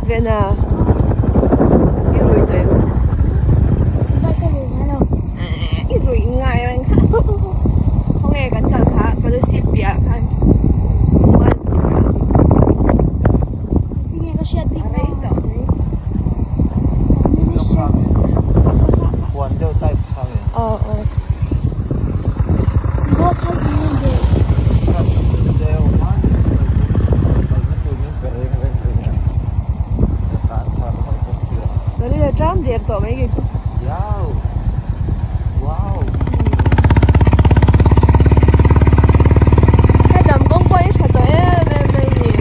Về nào cái rủi tuyệt cái rủi ngay anh khá không nghe cắn cờ khá có đôi xịp bịa khá Trám đẹp tổ mấy cái chứ. Wow. Wow. Cái đầm công quay thật tội về gì.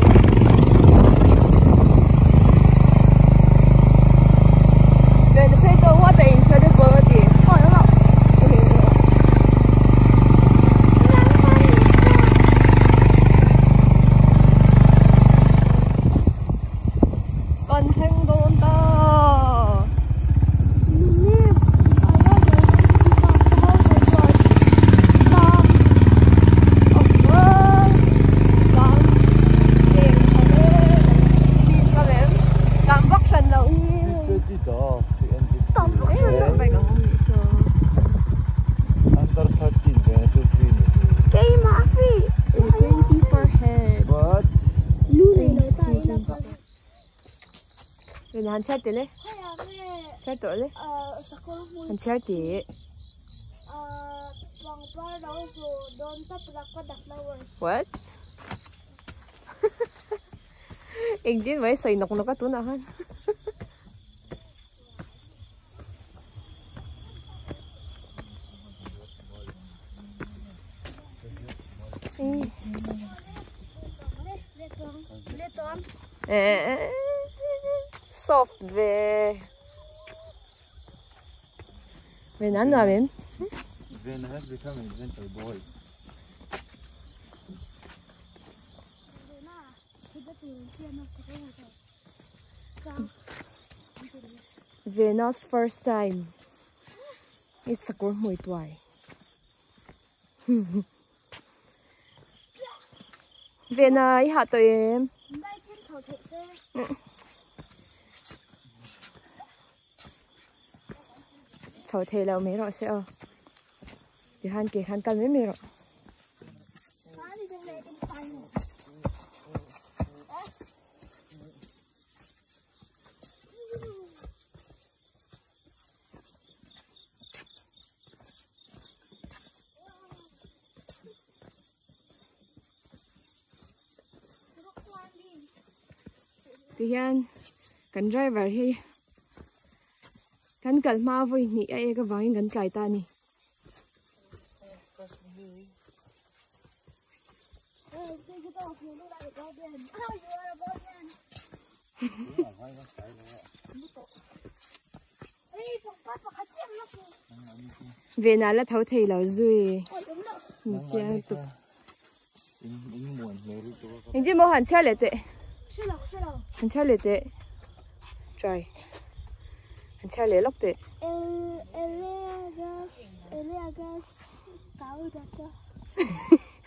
Về thấy tôi hoa tình cho đi bơi đi. Hỏi nó. Con thanh đôn to. Anh chơi tí lấy, chơi tuổi lấy, anh chơi tí. What? Anh chỉ với sợi nọc nó có túi nào hơn. Soft về nán rồi bên has become a gentle boy. Venus first time. It's a good muy tuổi. Venus ý hạ tụi em. Cháu thề là mấy rồi sẽ ở thì hắn kể hắn cần mấy rồi thì hắn cần driver hi kan kalma voi ni ai ka wangin kan kai ta ni về nào là thấu thầy lão rồi chơi tục anh chỉ mua hẳn xe lệ tệ hẳn xe lệ tệ trời anh chơi lấy lóc tệ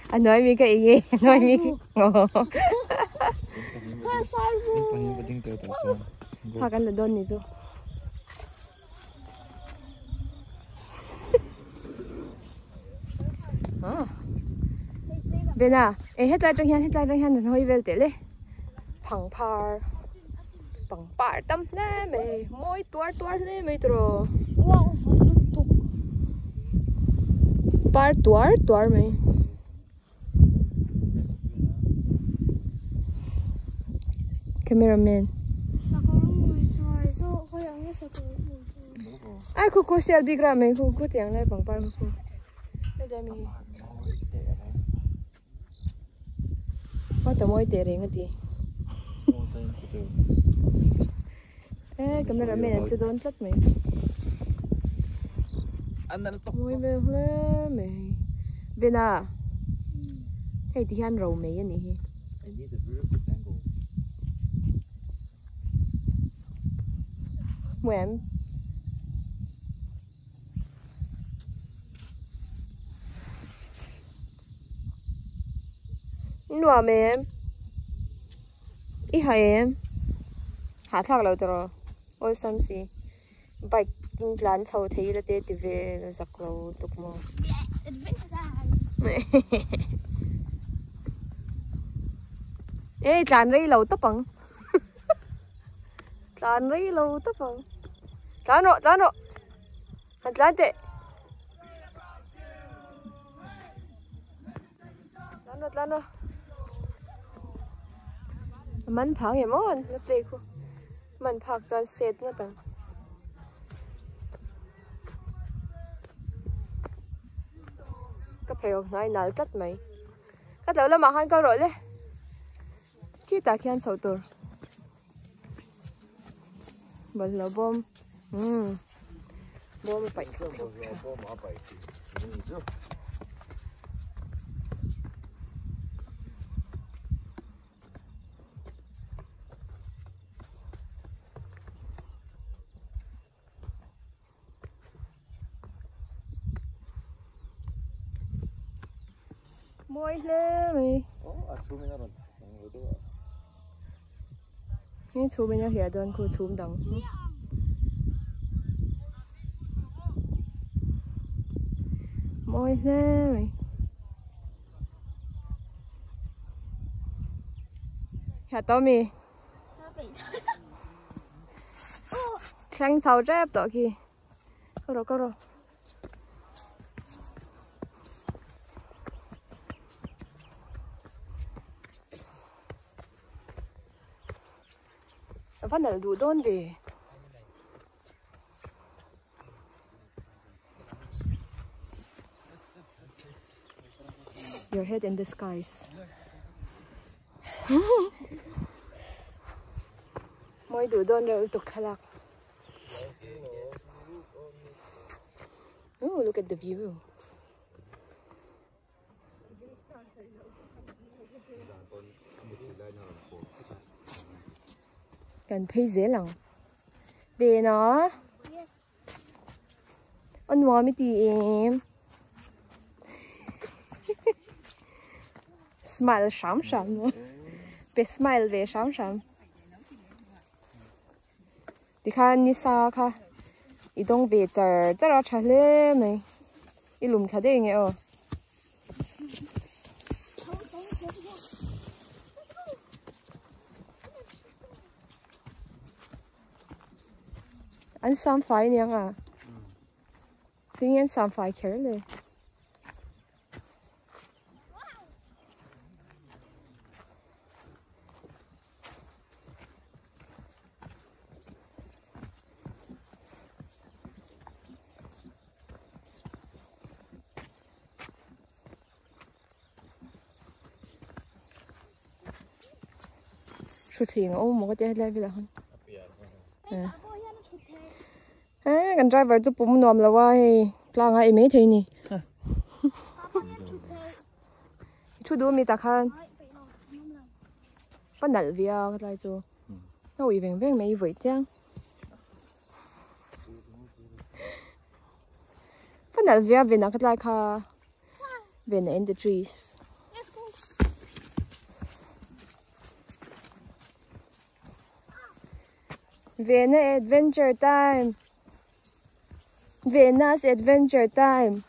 anh nói mi cái gì anh nói mi hoa cái là đôn này rồi bên à hết lại trong hand hơi về tệ lên phẳng par bằng par tâm nè mày môi tuar nè mày rồi par tuar mày cameraman ai cô selfie gram mày cô tiếng này bằng par cô bây giờ mình có tao môi tệ rồi gì cameraman anh sẽ đón rất mày anh đang tóc môi về mày bên à cái thì hắn rầu mày nhỉ when nua mày em ít hay em hạ thác lâu rồi ôi xăm gì bike plan thâu thấy là tê về giặc lâu tục mò ê tràn rây lâu tấp bằng tràn rây lâu tấp bằng tràn rồi anh tràn tệ tràn rồi mình phẳng em ơi nó tê khu mình phẳng cho set nữa tầng cái phèo này nở cắt mày cắt lâu là mà hai câu rồi đấy khi ta khi ăn sầu tỏi bật lò bom bom phải môi lên mày cái chú bên nhà đơn cô chú đồng môi lên mày hả tao mì trăng thầu rép đó kì có rồi vẫn là đủ đôn về your head in the skies mỗi đủ đôn rồi tục khalh. Oh, look at the view. Cần thấy dễ lòng về nó ăn ngon mới đi em smile sáng sáng về smile về sáng sáng đi khăn như sao kha ý đông về giờ chắc là trả lệ mày ý lùm trả đấy nghe ơ anh xăm phải nè à tự nhiên xăm phải kéo lên xuất hiện ô một cái chơi đây bây giờ không gần driver chụp bùm nòm là quay lang ai mấy thế nhỉ chú đua mi ta khan bắt nở vía cái này chú nó ủy viên viên mấy vội chăng bắt nở vía về nào cái này kha về in the trees về adventure time Venus adventure time.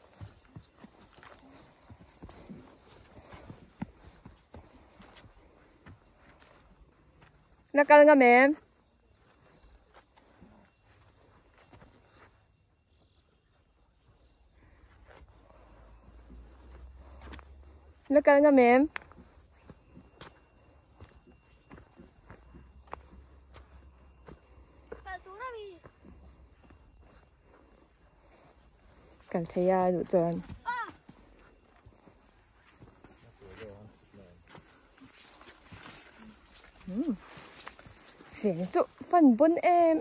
Nakal nga ma'am. Nakal nga ma'am. Cảm thấy đủ trơn. Phiền trụ phần bốn em.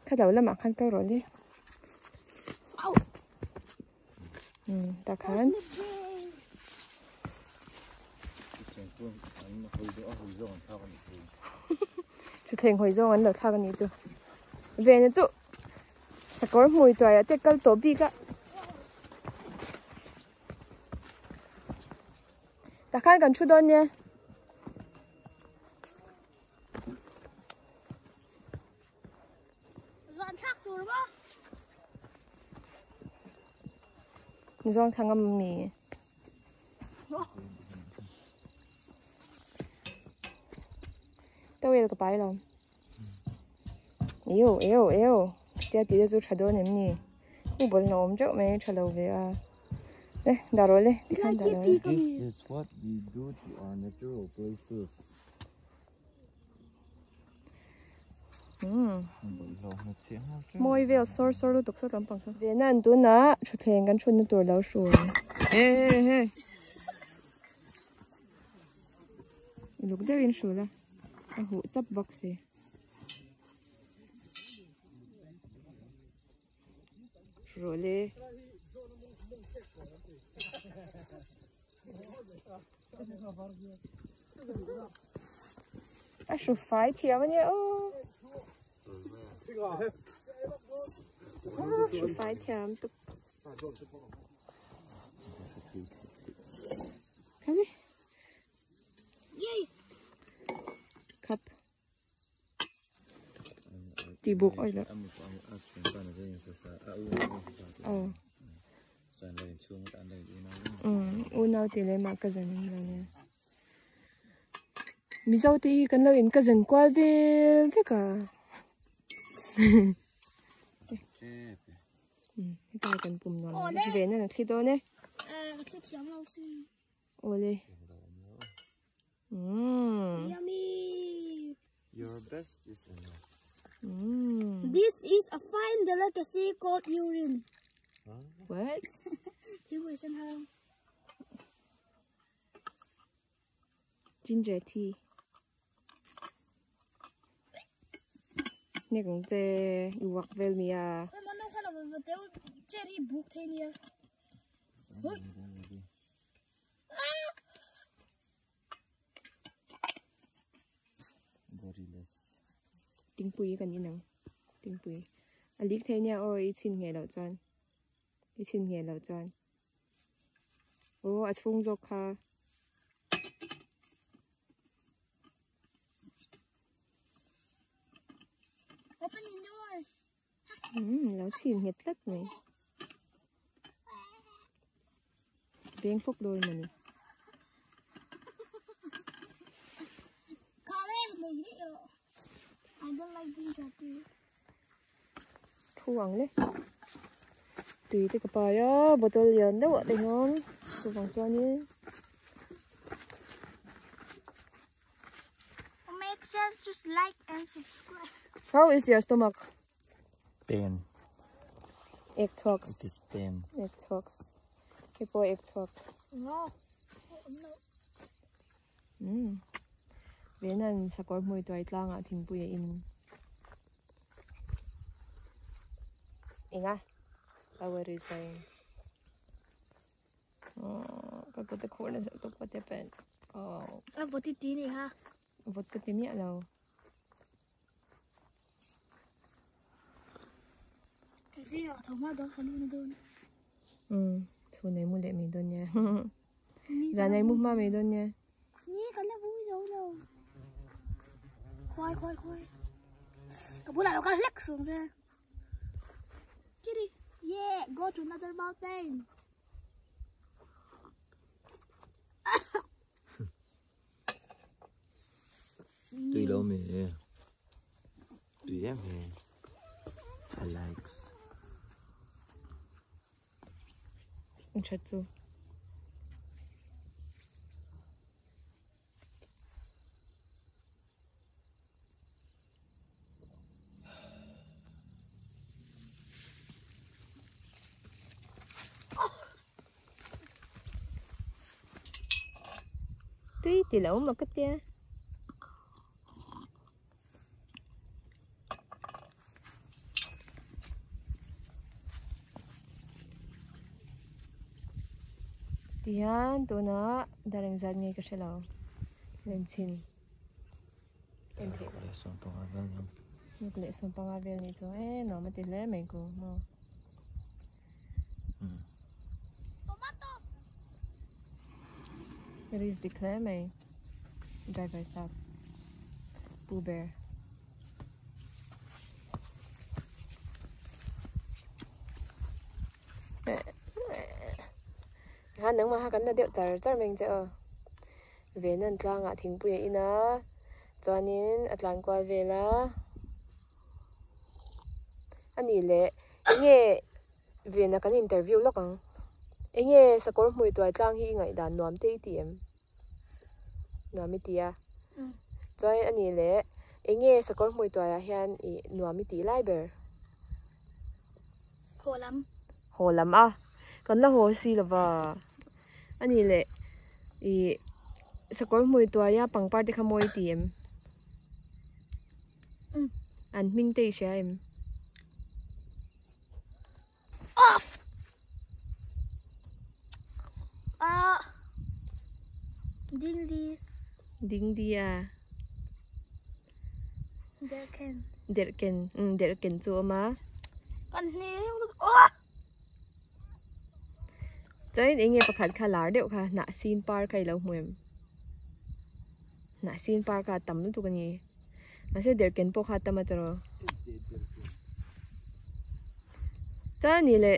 Khá đầu là mặc khăn câu rồi đi. Ta khán. Chú thành hồi dòng anh được thao cái này chưa? Về nữa chú. Sẽ có mùi trời ở tiết câu tổ bi cả. ta khai gần chút đơn nha. Dọn sắc rồi đúng không? Dọn thằng âm mì. Đâu vậy cái bài lòng. Yêu. Tia tia chú chặt đồ ném nè. Cô bận nôm chỗ mấy chặt lâu về à. Đây, đã rồi đấy, đi khăn đã rồi. This is what we do to our natural places. Môi về sor lúc tục sor trong bằng sor. Về nan tu na, chút thèn gan chun tu lâu sủi. Ê. Lúc đây in sủi la. Hủ chấp bọc gì. Rồi đi. À, sủi phai thiệt mà nhỉ? Sủi phai thiệt tục. Cái gì? Cup. Tí buộc ơi đó. U nào thì lấy mà cái gì nữa. Mi dâu thì cần đâu in cái dân qua về cả. Cái cần bùm nó về nên là khi đó nè. Cái thiếm lâu xí. Ole. Yummy. Your best is enough. This is a fine delicacy called turin. What? People is in her. Ginger tea. Nè cũng thế, uống vel mi à. Mà nó khá là vật tiêu cherry book thế nhỉ? Ôi. Tiếng bùi gần như nào? Tiếng bùi. À liếc thế nha, ôi xin nghe lão chọn. Xin nghe lão chọn. Ô, à phung dọc ha. Open your door. Lão xin nghe tất này. Tiếng phúc đôi mà nè. I don't like ginger tea. Thu ăn đấy. Tùy tới cái bài á, bộ tôi liền đâu ạ tình không? Thu bằng cho nhé. Make sure just like and subscribe. How is your stomach? Pain. Egg talks. It is pain. Egg talks. Cái boy egg talk. No. Vì nên sa coi mùi tuổi lang à thình bùi in. Inga. What are you saying? Cái bữa tới khổ là tôi có thể bên. Vốt tí này ha. Vốt cái tím nhẹ đâu. Cái gì ở thằng hoa đó phần luôn đơn. Thu này mua lệ mình đơn nha. Giờ này mua ma mình đơn nha. Nhi cái này vui rồi đâu. Khoai. Cái bữa nào nó có lắc xuống ra. Kitty, yeah, go to another mountain. Tùy đâu mẹ. Tùy em mẹ. I like. Thật rồi. Tuy thì lẩu mà cái tia. Tiyan to na dareng zan ngay kasi lao. Lensin. Ente. Lesson pangalan yun. Nagleson pangabil nito. No, matile may ko mo. Tomato. Riz declare mày. Driver stop. Pooh Bear. Ha nang mà ha kan na deuh char meng che ve nan tlang a thing pui ina chuanin atlan kwal vela ani le nge ve na kan interview lokang enge sakor hmui tuai tlang hi ngai dan nuam te tm nuam tia choi ani le enge sakor hmui tuai a hian I nuam ti lai ber holam a kan la ho si lawa ani le I sakor hmui tuai ya pangpar te khamoi tm an ming te shaim off ding dia derken chu ma kan ni chai enge pakhat khalar deuh kha na sin par kai lo hmuem na sin par ka tam tu kani ase derken po kha tam atro ta ni le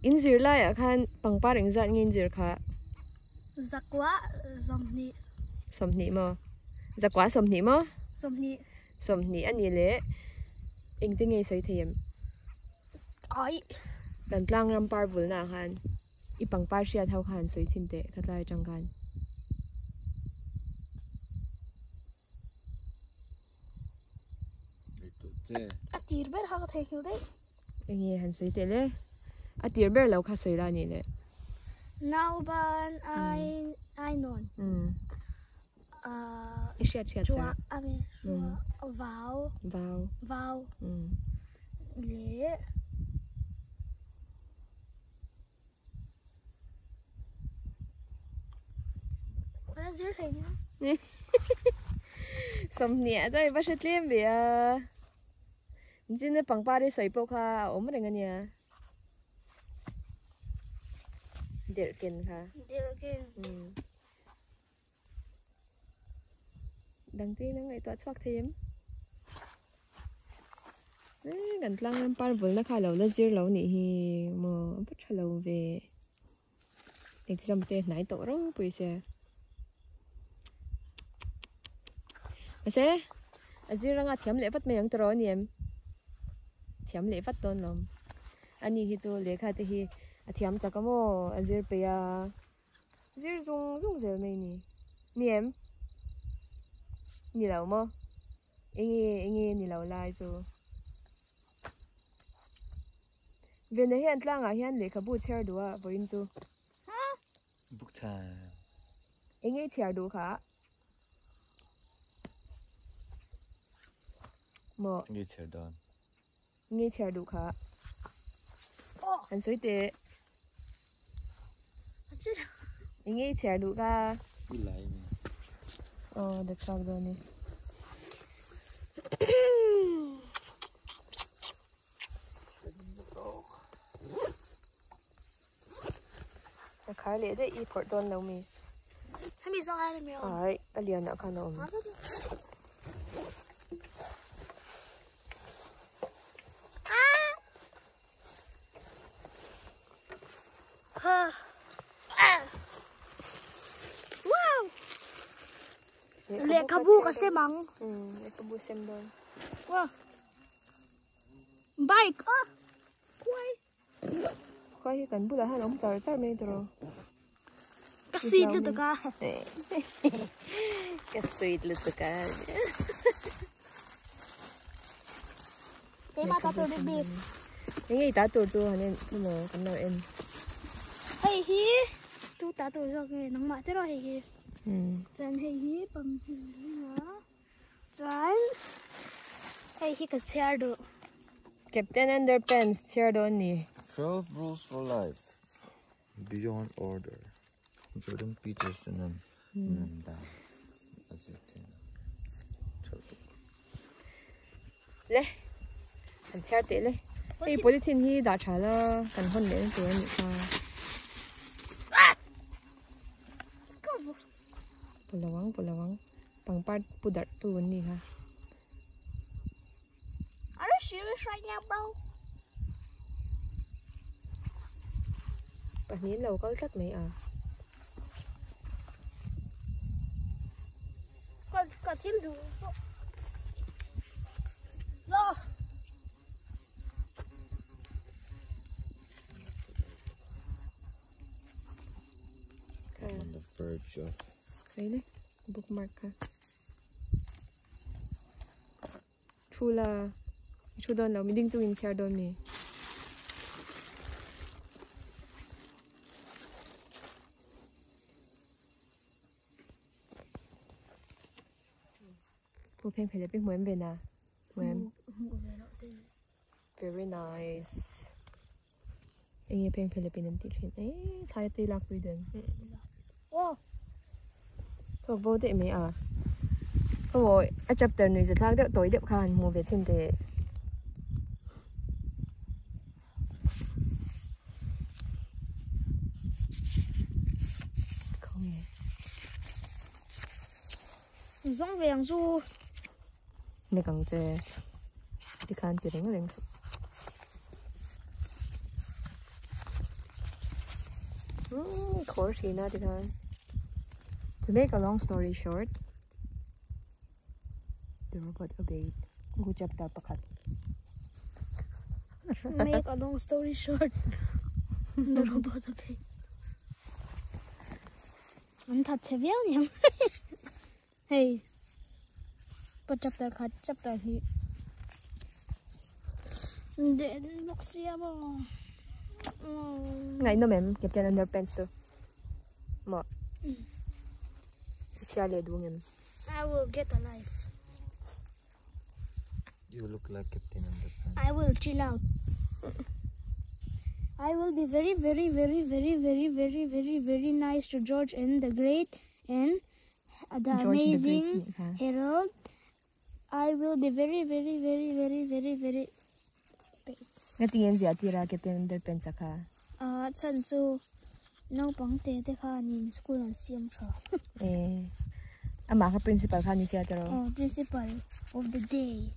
inzir lai a khan pangpar engzat ngin zir kha zakwa somni mo zakwa somni mo somni somni ani le engting ei sai them ai dan tlang ram par bul na khan I pangpar sia thau khan soi chinte khatlai tangkan atir ber ha thai khil dei enge han soi te le atir ber lo kha soi la ni le now ban I non Ishat chhuak ame vào le zir thai ni somni a dai ba shet lem be a jin ne pangpar ri soi po kha om reng ania derken dang ti nang ai to chhuak them gan tlang ram par bul na kha lo la zir lo ni hi mo ba thalo ve exam te nai to ro pui se ase azir ranga thiam le vat me yang tro ni em thiam le vat ton lom ani hi chu lekha te hi athiam chakamo azir pe ya zir zung zel mai ni em ni lo mo enge ni lo lai chu ve ne hian tlang a hian lekha bu cher duwa boin chu Book time. enge cher du kha mo Nghe chờ đón. nge cher du kha an soi te enge cher du ka Đi lại nè. the truck do ni the car le de I port don lo mi hai mi sang hai mi ai alian na khan om wow le kabu ka se mang le kabu sem don wow bike khoai kan bu la han om char me tro ka seat le ka ka sweet lu ka ke ma ta to de be enge ta tur chu hanen mo kan no en hey hi tu ta to jo ke nang ma te ro hey hi chan hey hi pam hi na chan hey hi ka chair do Captain Underpants chair don ni 12 rules for life. Beyond order. Jordan Peterson and Nanda. As you tell. le kan chair te le ei polythene hi da thala kan hon le te ni ka Pulawang. Pangpart pudar tu ni ha. Are you serious right now, bro? Panin local sat may à. Got him do. No. On the verge of. Say đi, bookmark ha. Chu don nào mình đinh chung in share don mi. Cô phim phải biết muốn về nào. Muốn. Very nice. Anh phim Philippines tí chuyện ấy, Thái tây lạc vui đến. Wow. Thuộc vô tệ mấy à? Ôi, à chapter này sẽ thác đeo tối đeo khan mua về trên tệ. Không nghe. Giống về hàng du. Này càng tệ. Đi khan thì đánh lên. Khó gì nào đi khan. To make a long story short, the robot obeyed. Good job, Pakat. Make a long story short, the robot obeyed. Anh thật sẽ véo nhỉ? Hey, but chapter cut, chapter he. Then look see about. Ngày nó mềm, kẹp chân underpants tu. Mà. Siya le đúng em. I will get a life. You look like Captain Underpants. I will chill out. I will be very, very, very, very, very, very, very, very nice to George and the Great and the George amazing the Great, Herald. I will be very, very, very, very, very, very. Ngatingin siya tira Captain Underpants ka. Chan chu no pang te kha nin school an siam kha. Ama ka principal ka ni siya tero. Principal of the day.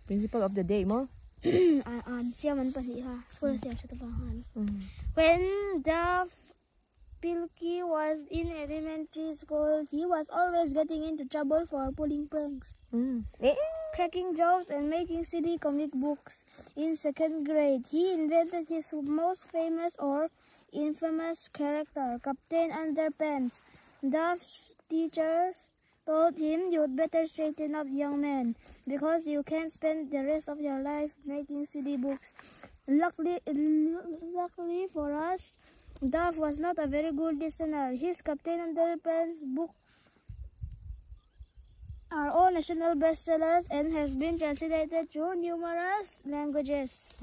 Principal of the day mo? An siam an pahi ha. School siam sa tapahan. When the Pilky was in elementary school, he was always getting into trouble for pulling pranks, cracking jokes, and making silly comic books. In 2nd grade, he invented his most famous or infamous character, Captain Underpants. Duff's teachers told him, "You'd better straighten up, young man, because you can't spend the rest of your life making silly books." Luckily for us, Duff was not a very good listener. His Captain Underpants book are all national bestsellers and has been translated to numerous languages.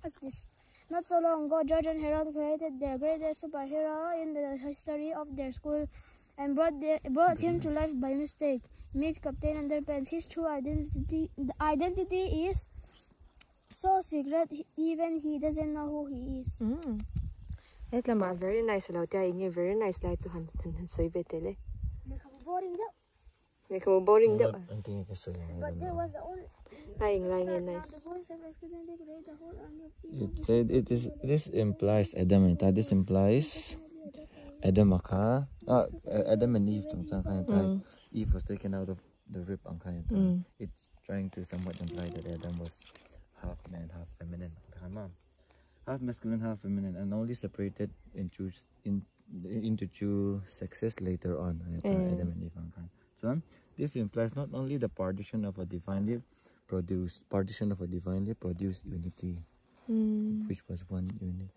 What's this? Not so long ago, George and Harold created their greatest superhero in the history of their school and brought him to life by mistake. Meet Captain Underpants. His true identity is so secret, even he doesn't know who he is. It's lama very nice lao tia inge very nice lai tu han soi betele. Boring though. Make a boring though. I think I can say But there was the only. Ay ngai nice. The boys have accidentally created the whole army of people. It said it is. This implies Adam and Eve. This implies Adam Adam and Eve. Eve was taken out of the rib. It's trying to somewhat imply that Adam was half man, half feminine. Half masculine, half feminine, and only separated into two sexes later on. Adam and Eve. So this implies not only the partition of a divinely produced unity, which was one unit,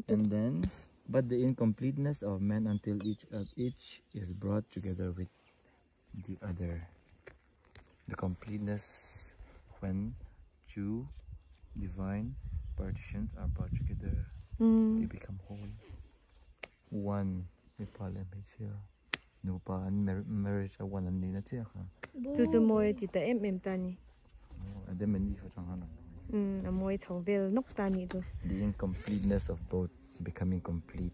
and then, but the incompleteness of man until each is brought together with the other. The completeness when two divine partitions are brought together, they become whole. One. Nupa and marriage are one and nina tia. Tu moi ti ta em tani. Adam and Eve chang hana. Moi thau bel nok tani tu. The incompleteness of both becoming complete.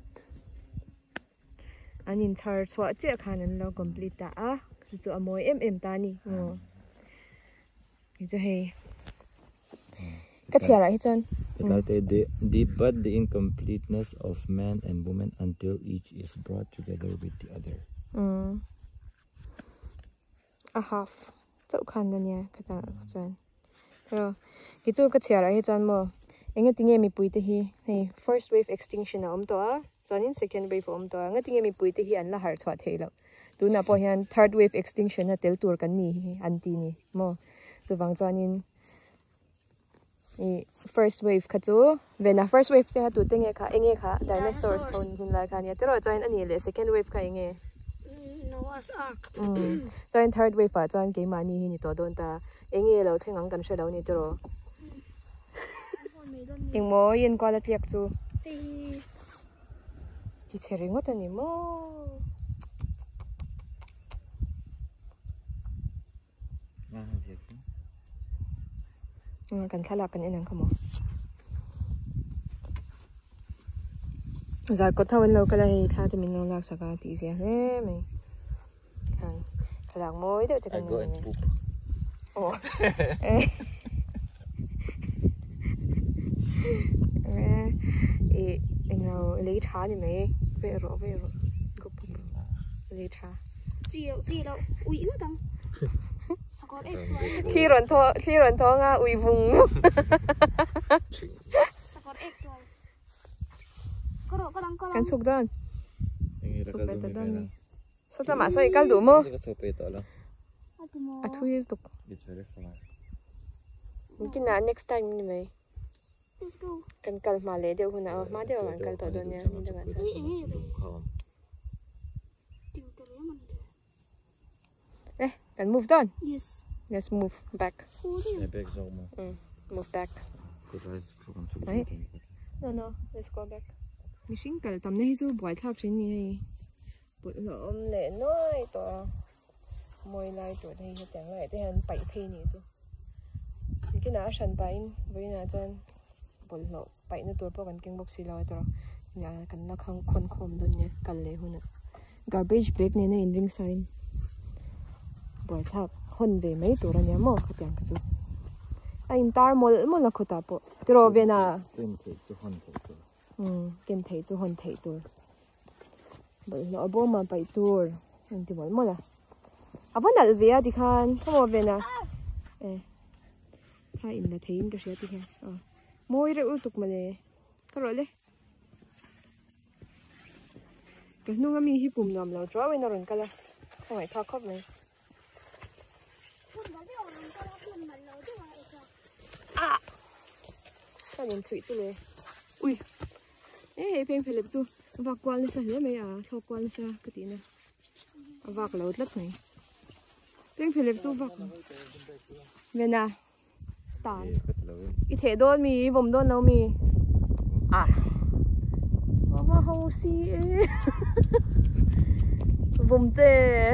anh in thar chhuak che khan an lo complete ta a chu amoi em ta ni ngo hi chu hei ka thiara hi chan It like the but the incompleteness of man and woman until each is brought together with the other. A half chau khan na nia ka ta chan ro ki chu ka thiara hi chan mo enge tinge mi puite hi hei first wave extinction a to a chanin second wave to a nga tinge mi puite hi an la har chwa theilo tu na po hian third wave extinction a tel tur kan ni hi anti ni mo chu wang chanin first wave kha chu when a first wave te ha tu tenge kha enge kha dinosaurs on hun la kha ni tero chain ani le second wave kha enge Noah's Ark. chain third wave pa chain ke mani hi ni to don ta enge lo thengang kan shelo ni tero eng mo yen kwa la tiak chu ti chering wat ani mo kan khala kan enang khamo zar ko thawin lo kala hi tha te min lo lak saka ti se he me kan khalak moi de te kan I go and poop. oh eno lấy trà ni me ve ro go pu lấy trà Chị đâu ui nữa tăng sao có đấy khi rộn thô nga ui vùng sao có đấy rồi có đăng kan suk don Suk beta don ni so ta ma so ikal du mo a thui tuk It's very far. mungkin na next time ni me let's go kan kal ma le deu huna ma deu kan kal to don ya ni da sa kan move don yes let's move back My bag's all more. move back Right? no let's go back machine kal tam nei chu boy thak chin ni hei bu lo om le noi to moi lai to dei he tang lai te han pai phe ni chu ki na shan pain voi na chan bol lo pai na tur po kan king box si lo to na kan na khang khon khom dun ne kal le huna garbage bag ne na in ring sign boy thak hon ve mai to ra nya mo khatyang ka chu ain tar mol la khuta po tro ve na ken thei chu hon thei tur bol lo abo ma pai tur anti bol mola abo nal via di khan mo ve na ha in la thein ka sia ti khan moi re u tuk male ka ro le ka nu nga mi hi pum nam lo tro we na ron kala khoi tha khop me sao nhìn thủy chứ lệ ui ê phèn phải lập chu vạc quan lên sao nhớ mấy thao quan lên sao cái tí này vạc lâu lắm này phèn phải lập chu vạc về nè start ít thế đôi mi vùng đôi đâu mi mà hậu xí vùng tê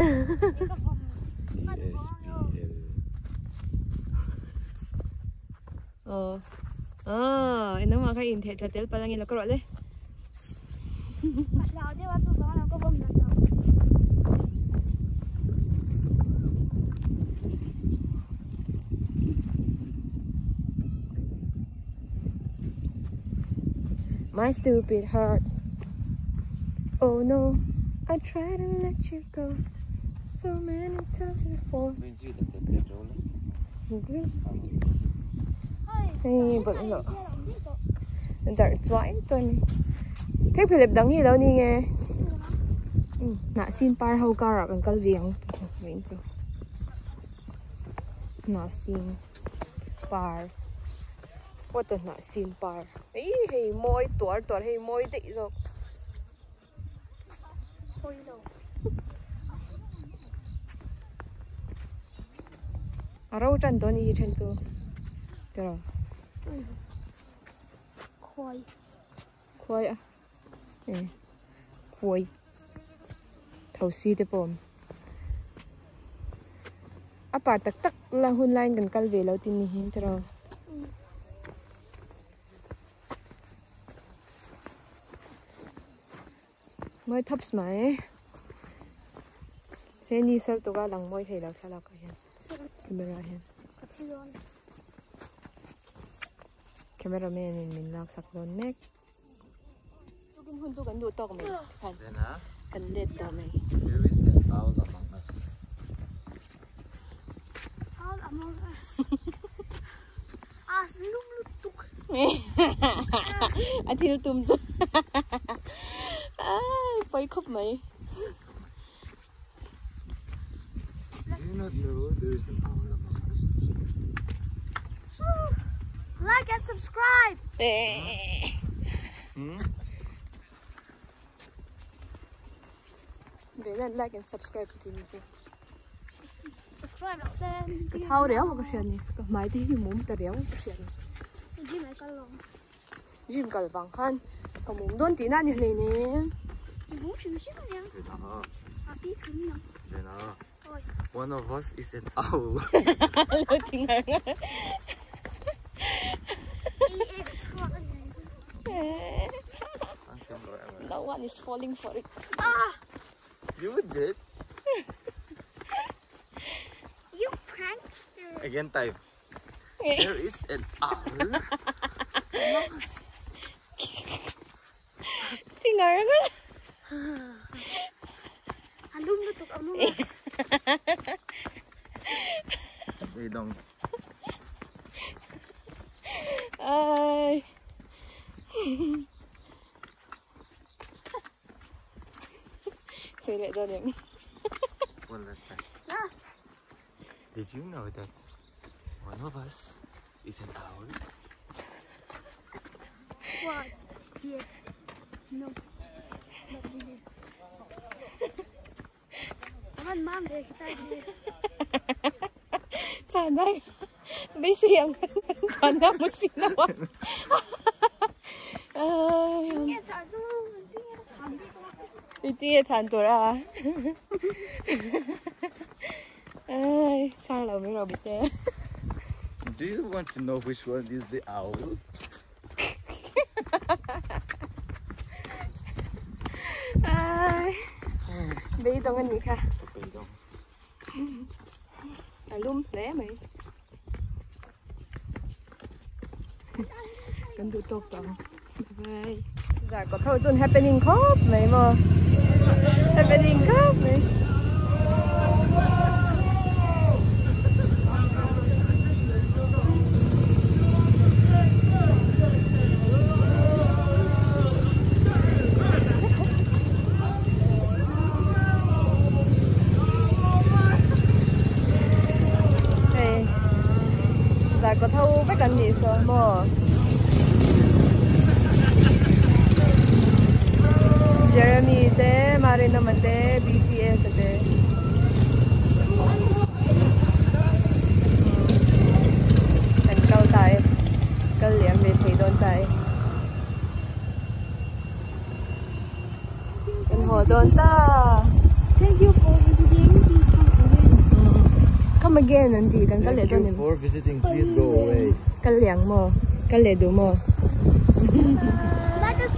ini mah kayak inteh hotel palangin lo kerok deh. My stupid heart. Oh no, I tried to let you go so many times before. Hey, bận lọ. Đợi xoáy cho này. Thế phải lập đắng gì đâu đi nghe. Nạ xin par hậu ca rồi cần viếng. Viếng chứ. Nạ xin par. What the nạ xin par. Ý hì môi tuột hì môi tị rồi. Thôi đâu. Rau trần tôi đi trên chỗ. Được rồi. Khoai à? Khoai. Thầu si thế bom. Apart tak là hun line gần cal về lâu tin ni hin thế rồi. Mới thấp smile. sẽ ni sel tu ga lang moi thei la thala ka hian camera hian cameraman in min lak sak don mek tukin hun chu kan du tok mai kan kan det to mai There is an owl among us. Owl among us. As lum lutuk. Athil tum chu poi khop mai. Do you not know there is an owl among us? So, like and subscribe. Để lại like and subscribe thì như thế. Subscribe then. Cái thao đéo mà cái này, cái máy thì muốn ta đéo cái này. Gì mấy con lồng? Jim cái vàng khan, cái muốn đón tí nào như này nè. Muốn xíu xíu nha. À tí xíu nha. One of us is an owl. Lo tiếng Anh. No one is falling for it. You did. You prankster. Again, time. There is an owl. Tiếng Anh á. Alum lutuk among us. They don't. Ai. Say that down here. One last time. Did you know that one of us is an owl? What? Yes. No. But we did. Come on, Mom. There, Chán đây. Mấy xiềng. Chán đâu một xíu nào à. nghe chán tu. Đi tia chán tuổi à. Sang lầu mới rồi bị tê. Do you want to know which one is the owl? Bây giờ anh nghĩ kha. Lum lẽ mày. Cần tụ tốt đó. Bye. Dạ có thôi tuần happening khóc này mà. Happening khóc này. Dạ có thâu với cần gì sao mà. Jeremy te, Marina mate, BTS te. Thành câu tài, câu liệm về thủy đồn tài. Thành hồ đồn ta. Thank you for visiting. Come again and di kan kale Thank you for visiting. Please go away. Kaliang mo, kale do mo. Like us.